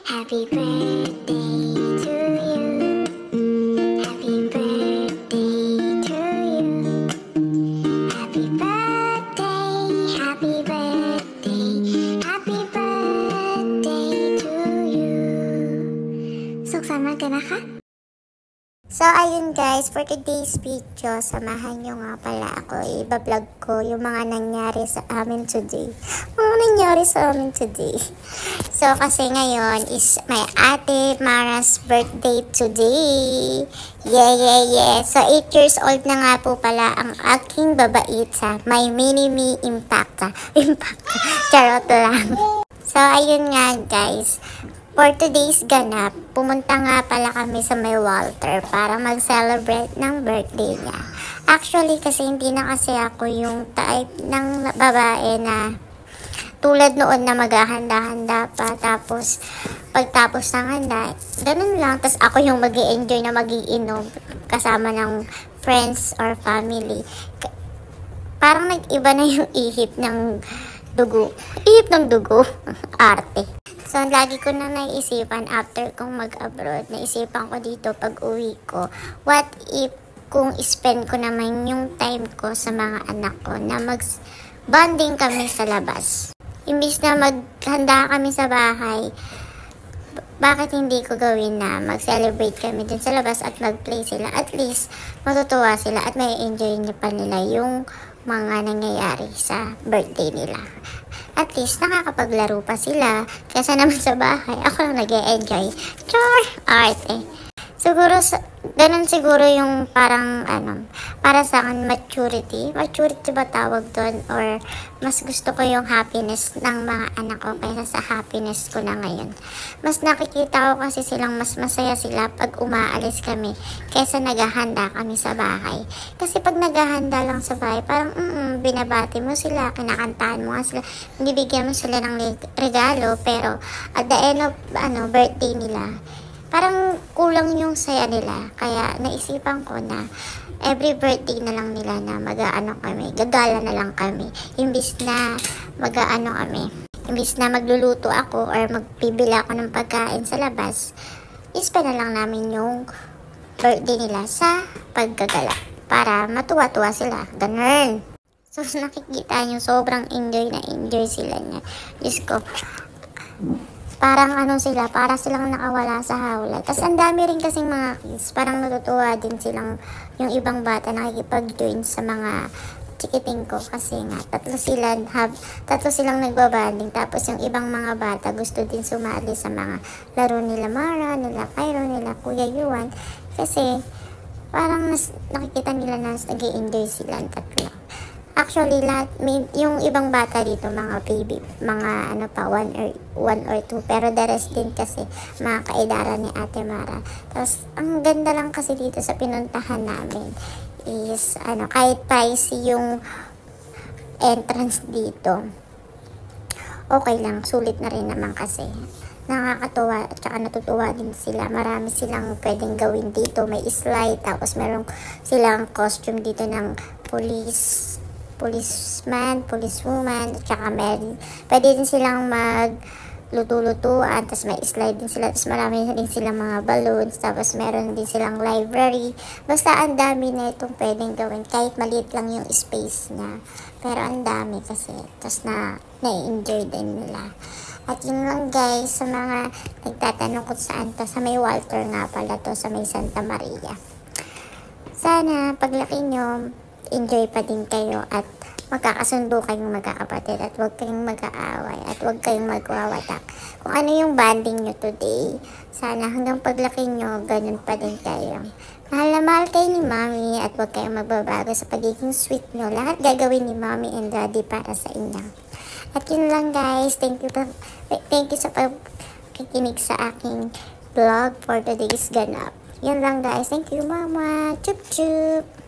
Happy birthday to you. Happy birthday to you. Happy birthday, happy birthday, happy birthday to you. Suksama ka na ka? So, ayun guys, for today's video, samahan nyo nga pala ako. Iba-vlog ko yung mga nangyari sa amin today. So, kasi ngayon is my ate Mara's birthday today. Yeah. So, 8 years old na nga po pala ang aking babaita. May mini-me impacta. Charot lang. So, ayun nga guys. For today's ganap, pumunta nga pala kami sa may Walter para mag-celebrate ng birthday niya. Actually, kasi hindi na kasi ako yung type ng babae na tulad noon na maghahanda-handa pa. Tapos, pagtapos ng handa, ganun lang. Tapos ako yung mag-i-enjoy na mag-iinom kasama ng friends or family. Parang nag-iba na yung ihip ng dugo. Arte. So, lagi ko na naisipan after kong mag-abroad, naisipan ko dito pag uwi ko, what if kung spend ko naman yung time ko sa mga anak ko na mag-bonding kami sa labas. Imbis na maghanda kami sa bahay, bakit hindi ko gawin na mag-celebrate kami dun sa labas at mag-play sila? At least, matutuwa sila at may enjoy niya pa nila yung mga nangyayari sa birthday nila. At least, nakakapaglaro pa sila. Kesa naman sa bahay, ako lang nag-e-enjoy. Char! Arte. Siguro, ganun siguro yung parang, para sa akin, maturity. Maturity ba tawag doon? Or, mas gusto ko yung happiness ng mga anak ko kaysa sa happiness ko na ngayon. Mas nakikita ko kasi silang mas masaya sila pag umaalis kami kaysa naghahanda kami sa bahay. Kasi pag naghahanda lang sa bahay, parang, binabati mo sila, kinakantahan mo nga sila, bibigyan mo sila ng regalo, pero at the end of, birthday nila, parang kulang yung saya nila. Kaya naisipan ko na every birthday na lang nila na kami, gagala na lang kami. Imbis na imbis na magluluto ako or magpibili ako ng pagkain sa labas, ispend na lang namin yung birthday nila sa paggagala para matuwa-tuwa sila. Ganun. So, nakikita nyo, sobrang enjoy sila niya. Diyos ko, parang sila, para silang nakawala sa hawla. Tapos ang dami rin kasing mga kids, parang natutuwa din silang yung ibang bata nakikipag-join sa mga chikiting ko kasi nga tatlo silang nagbabanding. Tapos yung ibang mga bata gusto din sumali sa mga laro nila Mara, nila Cairo, nila Kuya Yuan kasi parang nakikita nila na nag-i-enjoy silang tatlo. Actually, yung ibang bata dito, mga baby, mga 1 or 2, pero the rest din kasi mga kaedara ni Ate Mara. Tapos, ang ganda lang kasi dito sa pinuntahan namin is, kahit pricey yung entrance dito, okay lang, sulit na rin naman kasi. Nakakatuwa at saka natutuwa din sila. Marami silang pwedeng gawin dito. May slide, tapos meron silang costume dito ng policeman, policewoman, at saka pwede din silang magluto-lutuan, tapos may slide din sila, tapos marami din silang mga balloons, tapos meron din silang library. Basta ang dami na itong pwedeng gawin, kahit maliit lang yung space niya. Pero ang dami kasi, tapos na-enjoy din nila. At yun lang guys, sa mga nagtatanong kung saan to, sa may Walter nga pala to, sa may Santa Maria. Sana, paglaki nyo, enjoy pa din kayo at magkakasundo kayong magkakapatid at huwag kayong mag-aaway at huwag kayong magwawatak. Kung ano yung bonding nyo today, sana hanggang paglaki nyo, ganun pa din kayo. Mahal na mahal kayo ni Mommy at huwag kayong magbabago sa pagiging sweet nyo. Lahat gagawin ni Mommy and Daddy para sa inyo. At yun lang guys, thank you sa pagkikinig sa aking vlog for today's ganap. Yun lang guys, thank you Mama, chup chup!